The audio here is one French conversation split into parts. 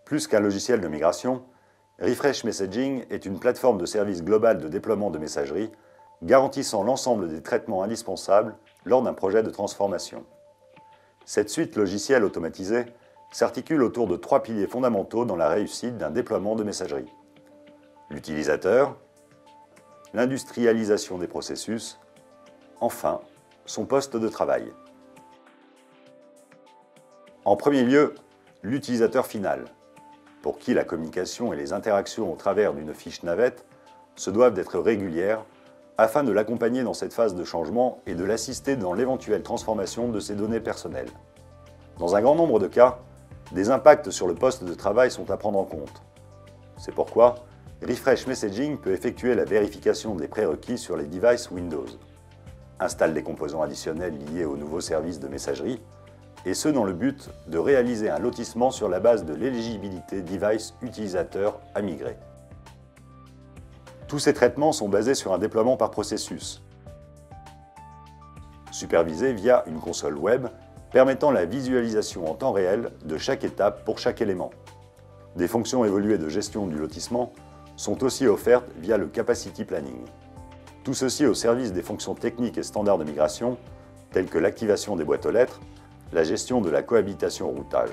Plus qu'un logiciel de migration, Refresh Messaging est une plateforme de service global de déploiement de messagerie garantissant l'ensemble des traitements indispensables lors d'un projet de transformation. Cette suite logicielle automatisée s'articule autour de 3 piliers fondamentaux dans la réussite d'un déploiement de messagerie. L'utilisateur, l'industrialisation des processus, enfin, son poste de travail. En premier lieu, l'utilisateur final, pour qui la communication et les interactions au travers d'une fiche navette se doivent d'être régulières afin de l'accompagner dans cette phase de changement et de l'assister dans l'éventuelle transformation de ses données personnelles. Dans un grand nombre de cas, des impacts sur le poste de travail sont à prendre en compte. C'est pourquoi Refresh Messaging peut effectuer la vérification des prérequis sur les devices Windows, installe des composants additionnels liés au nouveau service de messagerie, et ce dans le but de réaliser un lotissement sur la base de l'éligibilité device utilisateur à migrer. Tous ces traitements sont basés sur un déploiement par processus, supervisé via une console web permettant la visualisation en temps réel de chaque étape pour chaque élément. Des fonctions évoluées de gestion du lotissement sont aussi offertes via le Capacity Planning. Tout ceci au service des fonctions techniques et standards de migration, telles que l'activation des boîtes aux lettres, la gestion de la cohabitation au routage.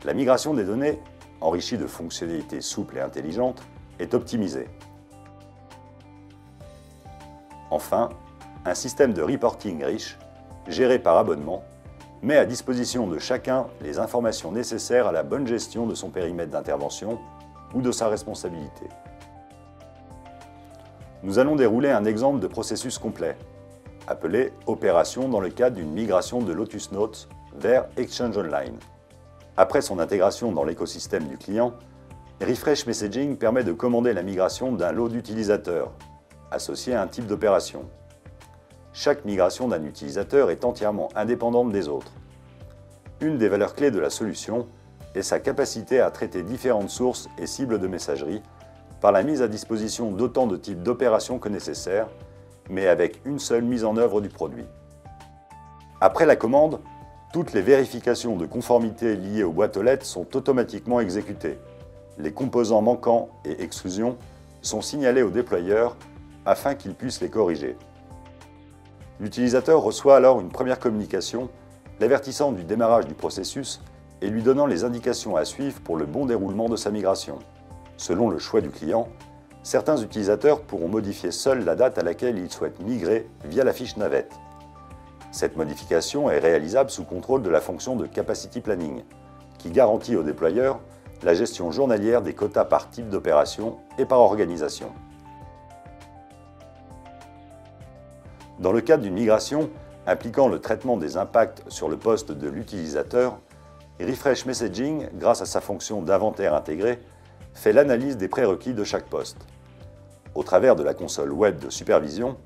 La migration des données, enrichie de fonctionnalités souples et intelligentes, est optimisée. Enfin, un système de reporting riche, géré par abonnement, met à disposition de chacun les informations nécessaires à la bonne gestion de son périmètre d'intervention ou de sa responsabilité. Nous allons dérouler un exemple de processus complet, appelé opération dans le cadre d'une migration de Lotus Notes vers Exchange Online. Après son intégration dans l'écosystème du client, Refresh Messaging permet de commander la migration d'un lot d'utilisateurs, associé à un type d'opération. Chaque migration d'un utilisateur est entièrement indépendante des autres. Une des valeurs clés de la solution est sa capacité à traiter différentes sources et cibles de messagerie par la mise à disposition d'autant de types d'opérations que nécessaire, mais avec une seule mise en œuvre du produit. Après la commande, toutes les vérifications de conformité liées aux boîtes aux lettres sont automatiquement exécutées. Les composants manquants et exclusions sont signalés au déployeur afin qu'il puisse les corriger. L'utilisateur reçoit alors une première communication l'avertissant du démarrage du processus et lui donnant les indications à suivre pour le bon déroulement de sa migration. Selon le choix du client, certains utilisateurs pourront modifier seuls la date à laquelle ils souhaitent migrer via la fiche navette. Cette modification est réalisable sous contrôle de la fonction de Capacity Planning, qui garantit au déployeur la gestion journalière des quotas par type d'opération et par organisation. Dans le cadre d'une migration impliquant le traitement des impacts sur le poste de l'utilisateur, Refresh Messaging, grâce à sa fonction d'inventaire intégré, fait l'analyse des prérequis de chaque poste. Au travers de la console web de supervision,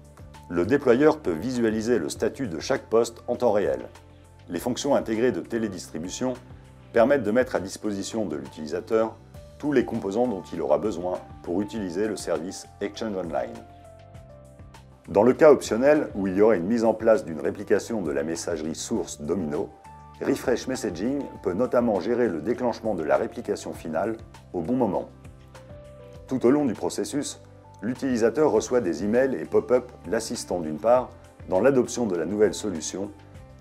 le déployeur peut visualiser le statut de chaque poste en temps réel. Les fonctions intégrées de télédistribution permettent de mettre à disposition de l'utilisateur tous les composants dont il aura besoin pour utiliser le service Exchange Online. Dans le cas optionnel où il y aurait une mise en place d'une réplication de la messagerie source Domino, Refresh Messaging peut notamment gérer le déclenchement de la réplication finale au bon moment. Tout au long du processus, l'utilisateur reçoit des emails et pop-up l'assistant d'une part dans l'adoption de la nouvelle solution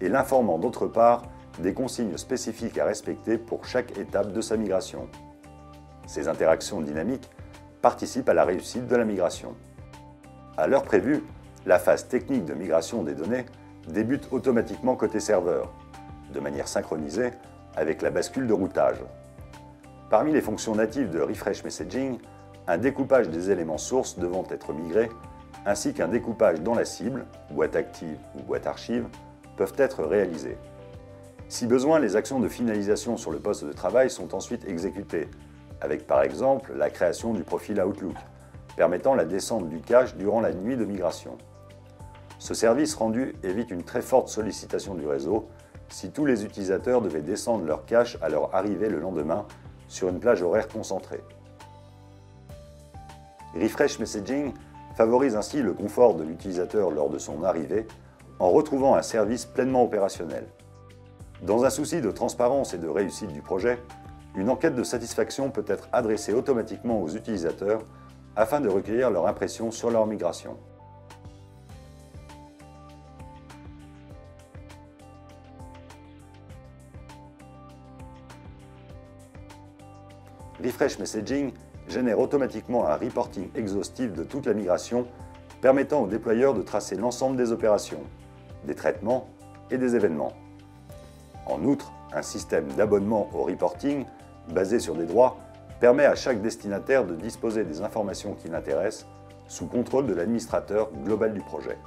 et l'informant d'autre part des consignes spécifiques à respecter pour chaque étape de sa migration. Ces interactions dynamiques participent à la réussite de la migration. À l'heure prévue, la phase technique de migration des données débute automatiquement côté serveur, de manière synchronisée avec la bascule de routage. Parmi les fonctions natives de Refresh Messaging, un découpage des éléments sources devant être migrés, ainsi qu'un découpage dans la cible, boîte active ou boîte archive, peuvent être réalisés. Si besoin, les actions de finalisation sur le poste de travail sont ensuite exécutées, avec par exemple la création du profil Outlook, permettant la descente du cache durant la nuit de migration. Ce service rendu évite une très forte sollicitation du réseau si tous les utilisateurs devaient descendre leur cache à leur arrivée le lendemain sur une plage horaire concentrée. Refresh Messaging favorise ainsi le confort de l'utilisateur lors de son arrivée en retrouvant un service pleinement opérationnel. Dans un souci de transparence et de réussite du projet, une enquête de satisfaction peut être adressée automatiquement aux utilisateurs afin de recueillir leur impression sur leur migration. Refresh Messaging génère automatiquement un reporting exhaustif de toute la migration, permettant aux déployeurs de tracer l'ensemble des opérations, des traitements et des événements. En outre, un système d'abonnement au reporting, basé sur des droits, permet à chaque destinataire de disposer des informations qui l'intéressent, sous contrôle de l'administrateur global du projet.